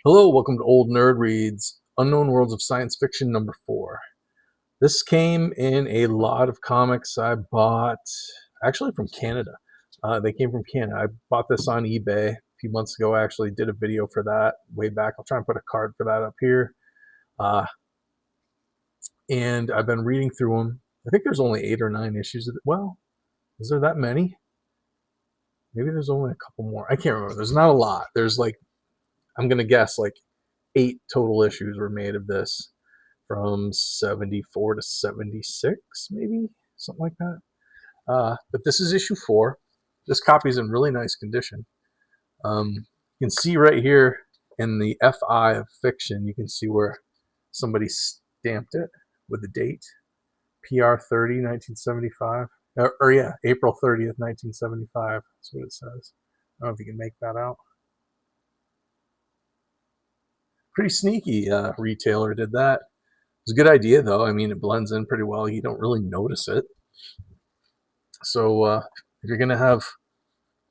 Hello, welcome to Old Nerd Reads Unknown Worlds of Science Fiction number 4. This came in a lot of comics I bought, actually from Canada. They came from Canada. I bought this on eBay a few months ago. I actually did a video for that way back. I'll try and put a card for that up here. And I've been reading through them. I think there's only 8 or 9 issues. Well, is there that many? Maybe there's only a couple more. I can't remember. There's not a lot. There's I'm going to guess 8 total issues were made of this from 74 to 76, maybe something like that. But this is issue 4. This copy is in really nice condition. You can see right here in the FI of fiction, you can see where somebody stamped it with the date, PR 30, 1975. Yeah, April 30th, 1975. That's what it says. I don't know if you can make that out. Pretty sneaky retailer did that. It's a good idea, though. I mean, it blends in pretty well. You don't really notice it. So if you're gonna have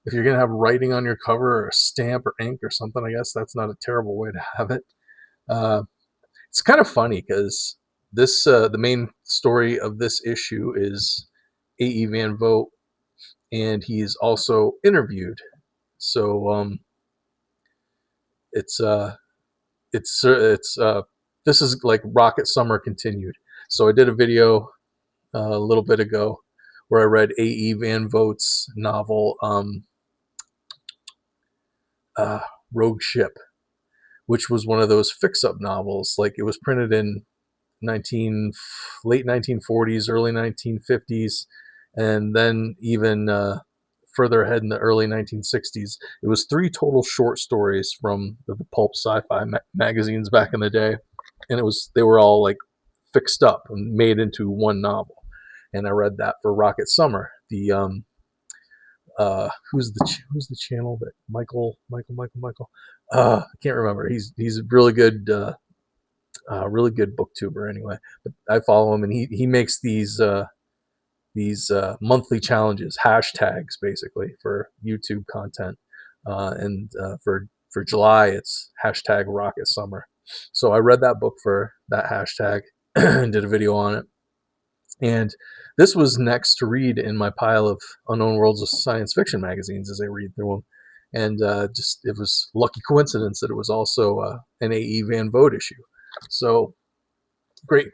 writing on your cover or a stamp or ink or something, I guess that's not a terrible way to have it. It's kind of funny because this the main story of this issue is A.E. Van Vogt, and he's also interviewed. So it's this is like Rocket Summer continued. So I did a video a little bit ago where I read A.E. Van Vogt's novel Rogue Ship, which was one of those fix-up novels. Like, it was printed in late 1940s, early 1950s, and then even further ahead in the early 1960s. It was 3 total short stories from the pulp sci-fi magazines back in the day, and they were all like fixed up and made into one novel. And I read that for Rocket Summer. The who's the channel that Michael? I can't remember. He's a really good booktuber anyway. But I follow him, and he makes these monthly challenges, hashtags basically for YouTube content. And for July, it's hashtag Rocket Summer. So I read that book for that hashtag and did a video on it. And this was next to read in my pile of Unknown Worlds of Science Fiction magazines as I read through them. And it was lucky coincidence that it was also an A.E. Van Vogt issue. So great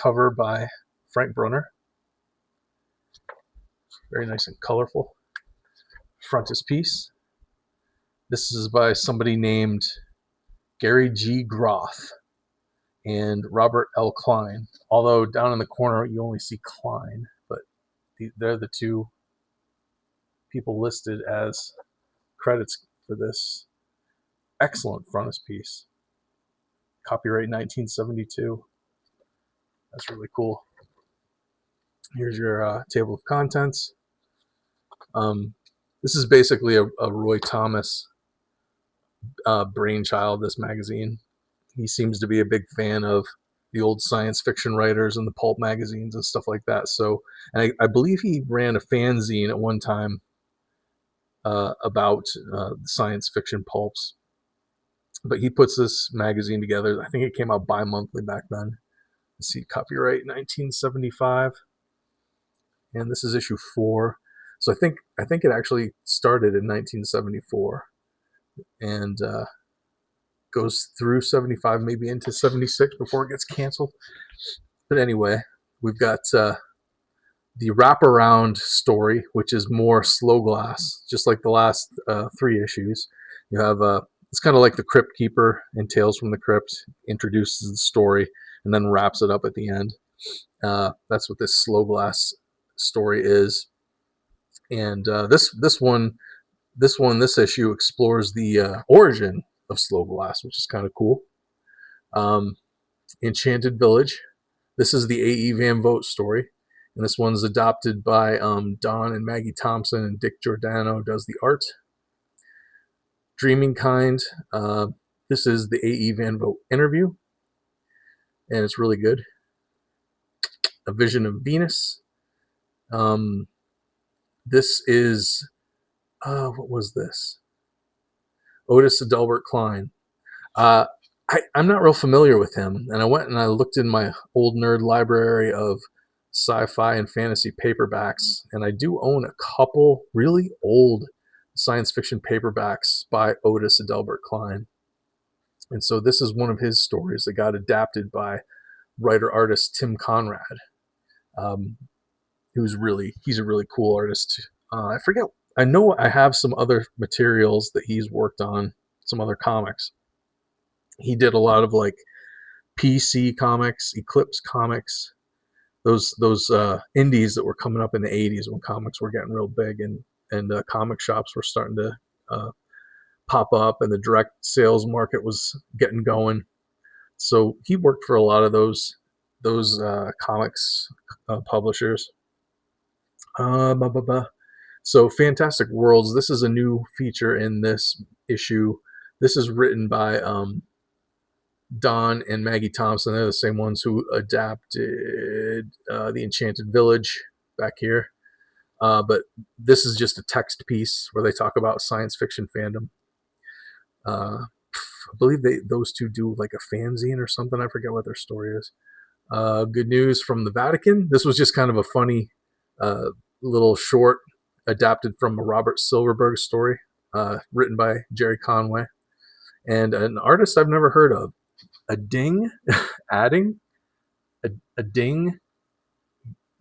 cover by Frank Brunner. Very nice and colorful frontispiece. This is by somebody named Gary G. Groth and Robert L. Kline. Although down in the corner you only see Kline, but they're the 2 people listed as credits for this excellent frontispiece. Copyright 1972. That's really cool. Here's your table of contents. This is basically a Roy Thomas brainchild, this magazine. He seems to be a big fan of the old science fiction writers and the pulp magazines and stuff like that. So, and I believe he ran a fanzine at one time about science fiction pulps. But he puts this magazine together. I think it came out bi-monthly back then. Let's see, copyright 1975. And this is issue 4. So I think it actually started in 1974 and goes through 75, maybe into 76 before it gets canceled. But anyway, we've got the wraparound story, which is more slow glass, just like the last 3 issues. You have it's kind of like the Crypt Keeper and Tales from the Crypt, introduces the story and then wraps it up at the end. That's what this slow glass story is. And this issue explores the origin of slow glass, which is kind of cool. Enchanted Village. This is the A.E. Van Vogt story, and this one's adopted by Don and Maggie Thompson, and Dick Giordano does the art. Dreaming Kind. This is the A.E. Van Vogt interview, and it's really good. A Vision of Venus. This is what was this? Otis Adelbert Kline. Uh, I'm not real familiar with him, and I went and I looked in my old nerd library of sci-fi and fantasy paperbacks, and I do own a couple really old science fiction paperbacks by Otis Adelbert Kline. And so this is one of his stories that got adapted by writer artist Tim Conrad, um, he's a really cool artist. I forget. I know I have some other materials that he's worked on, some other comics. He did a lot of like PC comics, Eclipse comics, those indies that were coming up in the '80s when comics were getting real big, and comic shops were starting to uh, pop up, and the direct sales market was getting going. So he worked for a lot of those comics publishers. Blah, blah, blah. So Fantastic Worlds. This is a new feature in this issue. This is written by Don and Maggie Thompson. They're the same ones who adapted The Enchanted Village back here. But this is just a text piece where they talk about science fiction fandom. I believe those two do like a fanzine or something. I forget what their story is. Good news from the Vatican. This was just kind of a funny little short adapted from a Robert Silverberg story written by Jerry Conway. And an artist I've never heard of, Ading, adding, Ading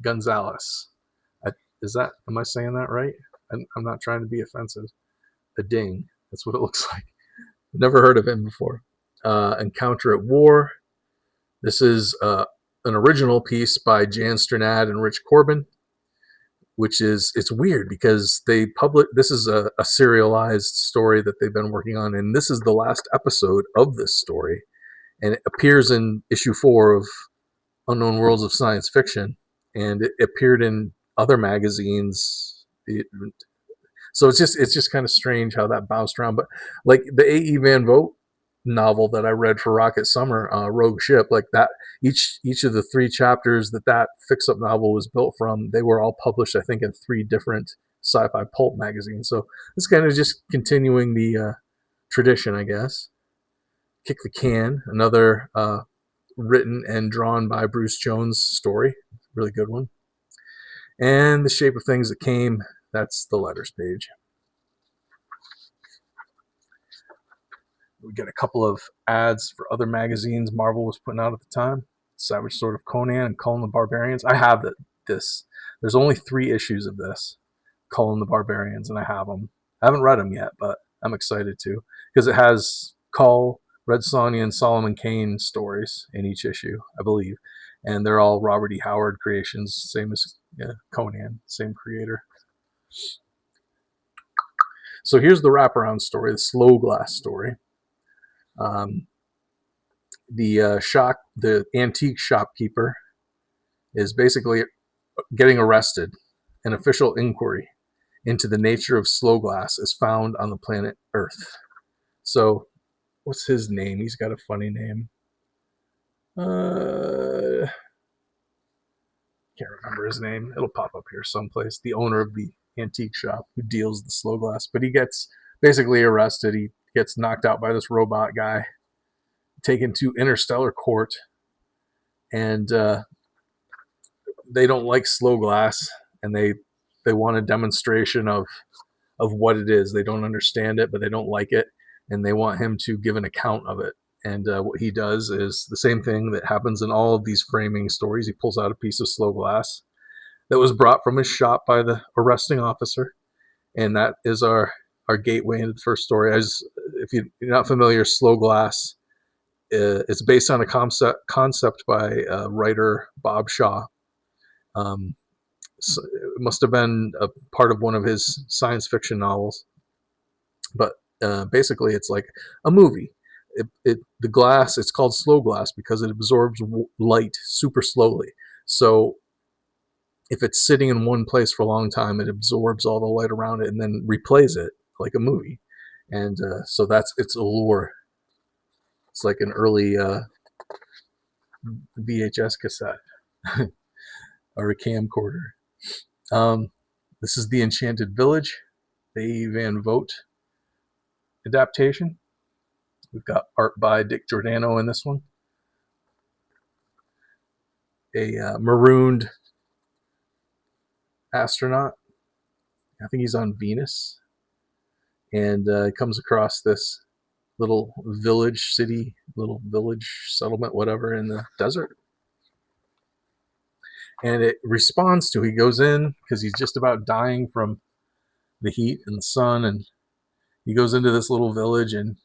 Gonzalez. Am I saying that right? I'm not trying to be offensive. Ading, that's what it looks like. Never heard of him before. Encounter at War. This is an original piece by Jan Strnad and Rich Corben, which it's weird because this is a serialized story that they've been working on, and this is the last episode of this story, and it appears in issue 4 of Unknown Worlds of Science Fiction, and it appeared in other magazines. So it's just kind of strange how that bounced around. But like the A.E. Van Vogt novel that I read for Rocket Summer, Rogue Ship, like that, each of the 3 chapters that fix-up novel was built from, they were all published, I think, in 3 different sci-fi pulp magazines. So it's kind of just continuing the tradition, I guess. Kick the Can, another written and drawn by Bruce Jones story, really good one. And The Shape of Things That Came, that's the letters page. We get a couple of ads for other magazines Marvel was putting out at the time. Savage Sword of Conan and Conan the Barbarians. I have this. There's only 3 issues of this, Conan the Barbarians, and I have them. I haven't read them yet, but I'm excited to, because it has Kull, Red Sonja, and Solomon Kane stories in each issue, I believe. And they're all Robert E. Howard creations, same as Conan, same creator. So here's the wraparound story, the Slow Glass story. The antique shopkeeper is basically getting arrested. An official inquiry into the nature of slow glass is found on the planet Earth. So, what's his name? He's got a funny name. Can't remember his name. It'll pop up here someplace. The owner of the antique shop who deals the slow glass, but he gets basically arrested. He gets knocked out by this robot guy, taken to interstellar court, and they don't like slow glass, and they want a demonstration of what it is. They don't understand it, but they don't like it, and they want him to give an account of it. And what he does is the same thing that happens in all of these framing stories. He pulls out a piece of slow glass that was brought from his shop by the arresting officer, and that is our gateway into the first story. If you're not familiar, slow glass, it's based on a concept by writer Bob Shaw. So it must have been a part of one of his science fiction novels, but basically it's like a movie. The glass, it's called slow glass because it absorbs light super slowly. So if it's sitting in one place for a long time, it absorbs all the light around it and then replays it like a movie. And so that's its allure. It's like an early VHS cassette or a camcorder. This is The Enchanted Village, the Van Vogt adaptation. We've got art by Dick Giordano in this one. A marooned astronaut. I think he's on Venus. And comes across this little village settlement, whatever, in the desert. And it responds to, he goes in because he's just about dying from the heat and the sun. And he goes into this little village, and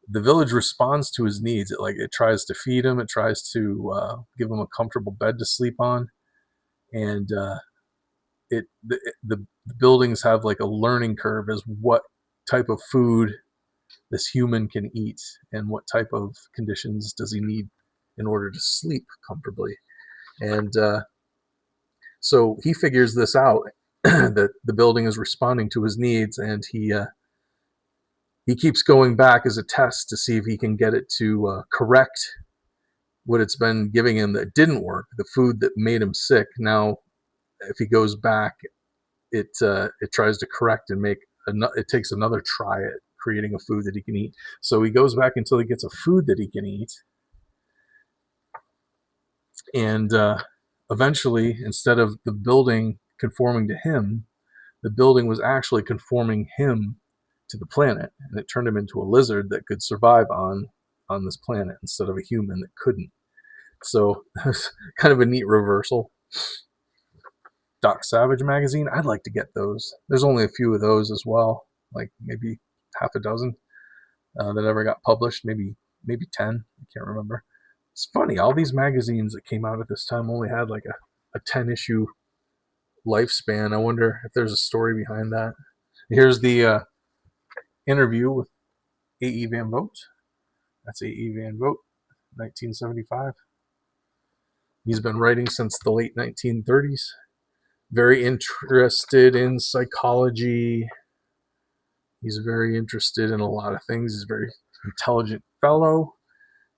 the village responds to his needs. It tries to feed him. It tries to give him a comfortable bed to sleep on. And the buildings have like a learning curve as what type of food this human can eat and what type of conditions does he need in order to sleep comfortably. And so he figures this out, that the building is responding to his needs, and he keeps going back as a test to see if he can get it to correct what it's been giving him that didn't work, the food that made him sick. Now, if he goes back, it tries to correct and it takes another try at creating a food that he can eat. So he goes back until he gets a food that he can eat. And eventually, instead of the building conforming to him, the building was actually conforming him to the planet, and it turned him into a lizard that could survive on this planet instead of a human that couldn't. So that's kind of a neat reversal. Doc Savage magazine, I'd like to get those. There's only a few of those as well, like maybe half a dozen that ever got published, maybe 10, I can't remember. It's funny, all these magazines that came out at this time only had like a 10-issue lifespan. I wonder if there's a story behind that. Here's the interview with A.E. Van Vogt. That's A.E. Van Vogt, 1975. He's been writing since the late 1930s. Very interested in psychology. He's very interested in a lot of things. He's a very intelligent fellow.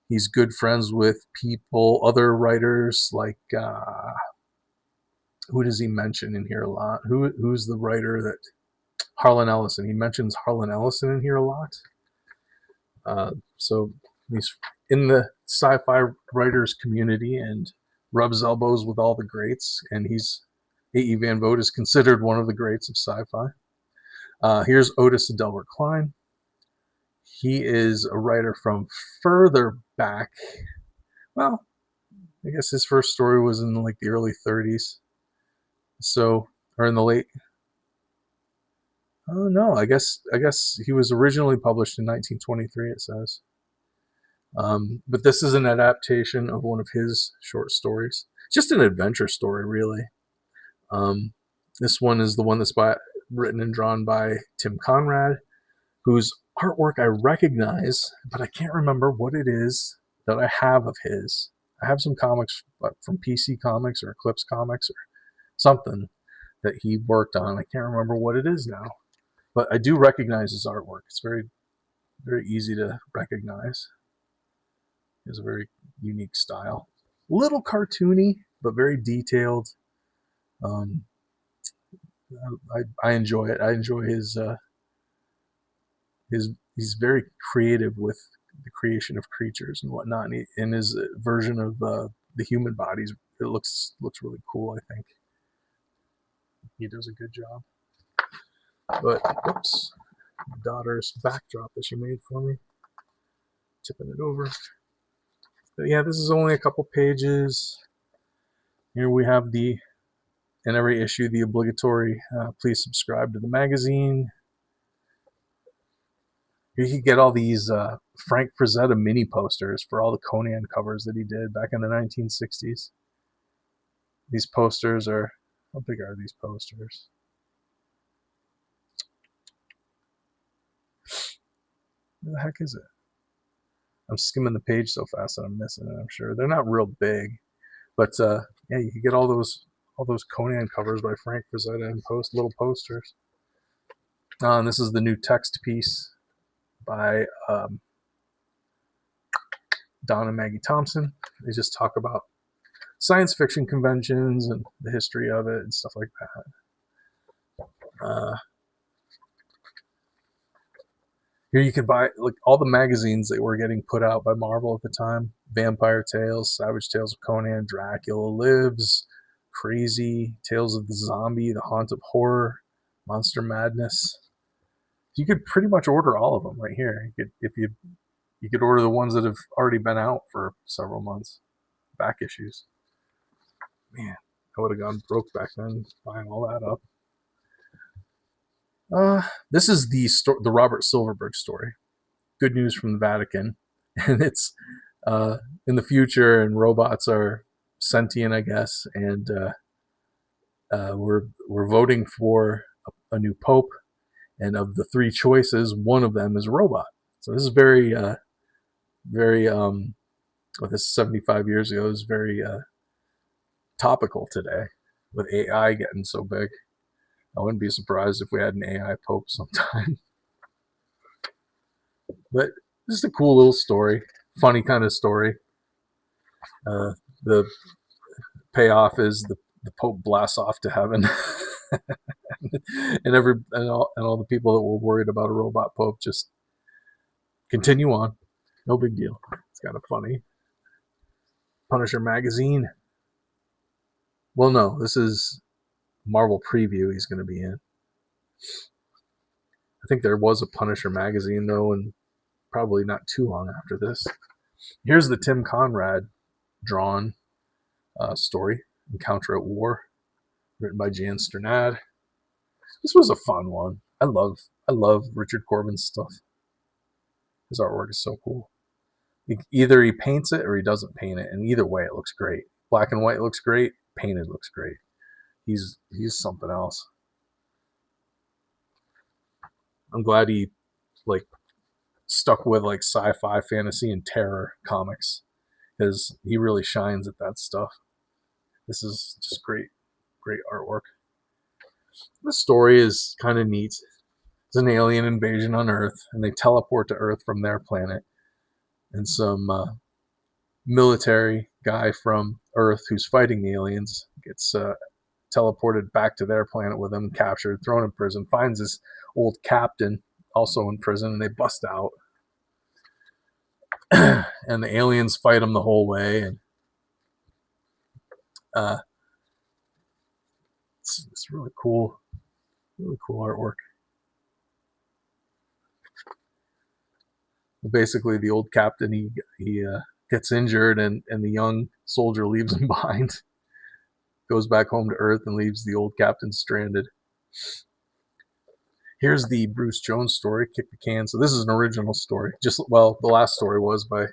He's good friends with other writers, like, who does he mention in here a lot? Who's the writer that, Harlan Ellison. He mentions Harlan Ellison in here a lot. So he's in the sci-fi writers community and rubs elbows with all the greats, and A.E. Van Vogt is considered one of the greats of sci-fi. Here's Otis Adelbert Kline. He is a writer from further back. Well, I guess his first story was in like the early 30s. Or in the late. Oh no, I guess he was originally published in 1923. It says. But this is an adaptation of one of his short stories. Just an adventure story, really. This one is the one that's written and drawn by Tim Conrad, whose artwork I recognize, but I can't remember what it is that I have of his. I have some comics from PC Comics or Eclipse Comics or something that he worked on. I can't remember what it is now, but I do recognize his artwork. It's very, very easy to recognize. He has a very unique style. A little cartoony, but very detailed. I enjoy it. I enjoy his he's very creative with the creation of creatures and whatnot. And in his version of the human bodies, it looks really cool. I think he does a good job. But oops, my daughter's backdrop that she made for me, tipping it over. But yeah, this is only a couple pages. Here we have in every issue, the obligatory please subscribe to the magazine. You can get all these Frank Frazetta mini posters for all the Conan covers that he did back in the 1960s. These posters are, how big are these posters? What the heck is it? I'm skimming the page so fast that I'm missing it, I'm sure. They're not real big. But yeah, you can get all those Conan covers by Frank Frazetta and little posters. And this is the new text piece by Don and Maggie Thompson. They just talk about science fiction conventions and the history of it and stuff like that. Here you could buy like all the magazines that were getting put out by Marvel at the time: Vampire Tales, Savage Tales of Conan, Dracula Lives, Crazy, Tales of the Zombie, The Haunt of Horror, Monster Madness. You could pretty much order all of them right here. You could, if you could order the ones that have already been out for several months, back issues. Man, I would have gone broke back then buying all that up. This is the Robert Silverberg story. Good News from the Vatican, and it's in the future, and robots are sentient, I guess, and we're voting for a new pope, and of the three choices, one of them is a robot. So this is very well, this is 75 years ago. Is very topical today with AI getting so big. I wouldn't be surprised if we had an AI pope sometime. But just a cool little story, funny kind of story. The payoff is the pope blasts off to heaven, and all the people that were worried about a robot pope just continue on. No big deal. It's kind of funny. Punisher magazine. Well, no, this is Marvel preview he's going to be in. I think there was a Punisher magazine, though, and probably not too long after this. Here's the Tim Conrad drawn story, Encounter at War, written by Jan Sternad. This was a fun one. I love Richard Corben's stuff. His artwork is so cool. Either he paints it or he doesn't paint it, and either way it looks great. Black and white looks great, painted looks great. He's something else. I'm glad he like stuck with like sci-fi, fantasy, and terror comics, because he really shines at that stuff. This is just great artwork. The story is kind of neat. It's an alien invasion on Earth, and they teleport to Earth from their planet. And some military guy from Earth who's fighting the aliens gets teleported back to their planet with them, captured, thrown in prison, finds his old captain also in prison, and they bust out. And the aliens fight him the whole way, and it's really cool artwork. Basically, the old captain he gets injured, and the young soldier leaves him behind, goes back home to Earth, and leaves the old captain stranded. Here's the Bruce Jones story, Kick the Can. So this is an original story. The last story was by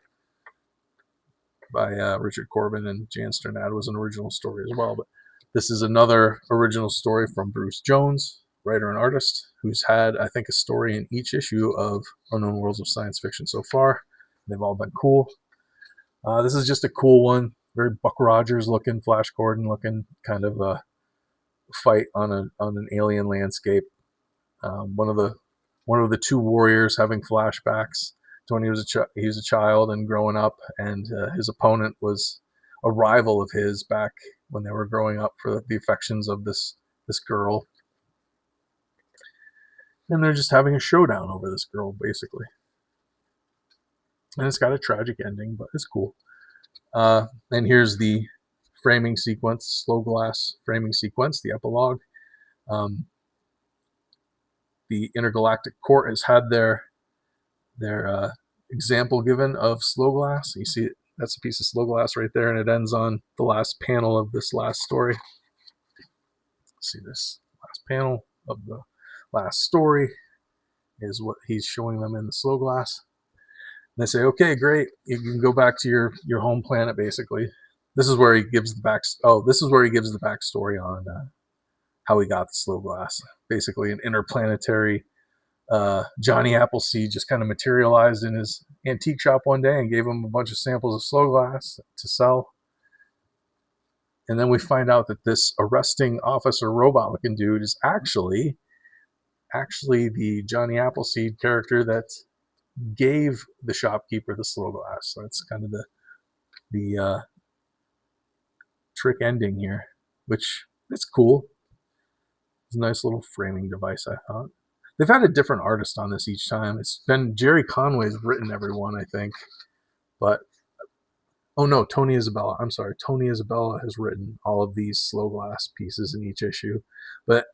Richard Corben, and Jan Sternad was an original story as well. But this is another original story from Bruce Jones, writer and artist, who's had, I think, a story in each issue of Unknown Worlds of Science Fiction so far. They've all been cool. This is just a cool one, very Buck Rogers looking, Flash Gordon looking, kind of a fight on an alien landscape. One of the two warriors having flashbacks to when he was a child and growing up, and his opponent was a rival of his back when they were growing up for the affections of this girl. And they're just having a showdown over this girl, basically. And it's got a tragic ending, but it's cool. And here's the framing sequence, slow glass framing sequence, the epilogue. The Intergalactic Court has had their example given of slow glass. You see it, that's a piece of slow glass right there, and it ends on the last panel of this last story. See this last panel of the last story is what he's showing them in the slow glass. And they say, okay, great, you can go back to your home planet, basically. This is where he gives the backstory on how he got the slow glass. Basically, an interplanetary Johnny Appleseed just kind of materialized in his antique shop one day and gave him a bunch of samples of slow glass to sell. And then we find out that this arresting officer robot-looking dude is actually the Johnny Appleseed character that gave the shopkeeper the slow glass. So that's kind of the trick ending here, which it's cool. It's a nice little framing device, I thought. They've had a different artist on this each time. It's been Jerry Conway's written every one, I think. But oh no, Tony Isabella. I'm sorry, Tony Isabella has written all of these slow glass pieces in each issue. But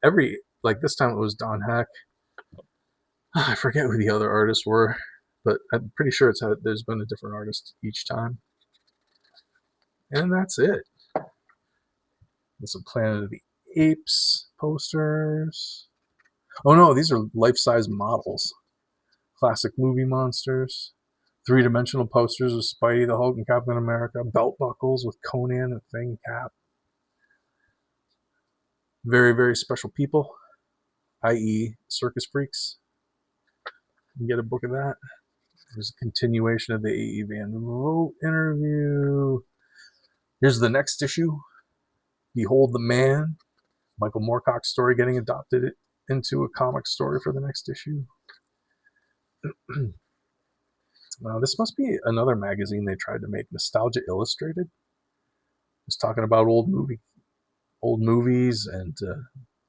like this time it was Don Heck. I forget who the other artists were, but I'm pretty sure there's been a different artist each time. And that's it. There's some Planet of the Apes posters. Oh no, these are life-size models. Classic movie monsters. Three-dimensional posters of Spidey, the Hulk, and Captain America. Belt buckles with Conan and Thing Cap. Very, very special people, i.e. circus freaks. You can get a book of that. There's a continuation of the A.E. Van Vogt interview. Here's the next issue. Behold the Man. Michael Moorcock's story getting adopted into a comic story for the next issue. Now, this must be another magazine they tried to make, Nostalgia Illustrated. It's talking about old movies and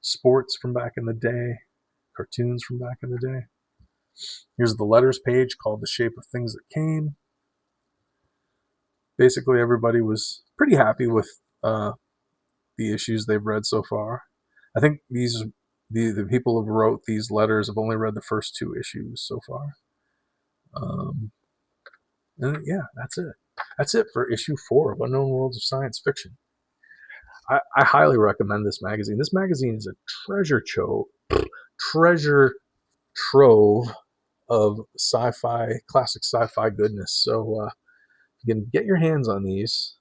sports from back in the day, cartoons from back in the day. Here's the letters page called The Shape of Things That Came. Basically, everybody was pretty happy with the issues they've read so far. I think the people who wrote these letters have only read the first 2 issues so far. And yeah, that's it. That's it for issue 4 of Unknown Worlds of Science Fiction. I highly recommend this magazine. This magazine is a treasure trove of classic sci-fi goodness. So you can get your hands on these,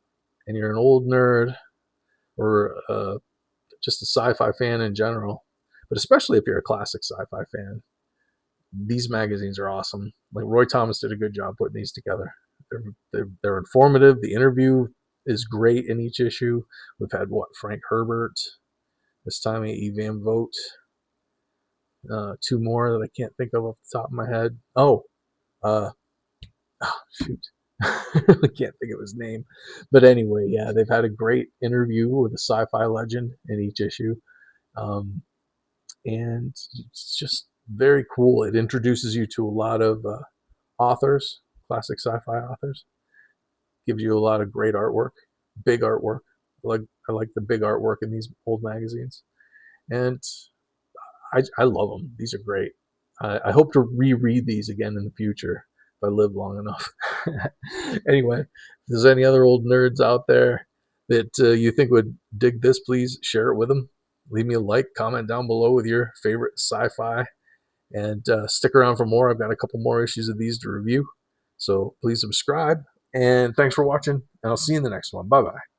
and you're an old nerd or just a sci-fi fan in general, but especially if you're a classic sci-fi fan, these magazines are awesome. Like Roy Thomas did a good job putting these together. They're informative. The interview is great in each issue. We've had Frank Herbert, this time A.E. Van Vogt, 2 more that I can't think of off the top of my head. Shoot. I can't think of his name. But anyway, yeah, they've had a great interview with a sci-fi legend in each issue. And it's just very cool. It introduces you to a lot of authors, classic sci-fi authors. Gives you a lot of great artwork, big artwork. I like the big artwork in these old magazines. And I love them. These are great. I hope to reread these again in the future if I live long enough. Anyway, if there's any other old nerds out there that you think would dig this, please share it with them. Leave me a like, comment down below with your favorite sci-fi, and stick around for more. I've got a couple more issues of these to review, so please subscribe, and thanks for watching, and I'll see you in the next one. Bye-bye.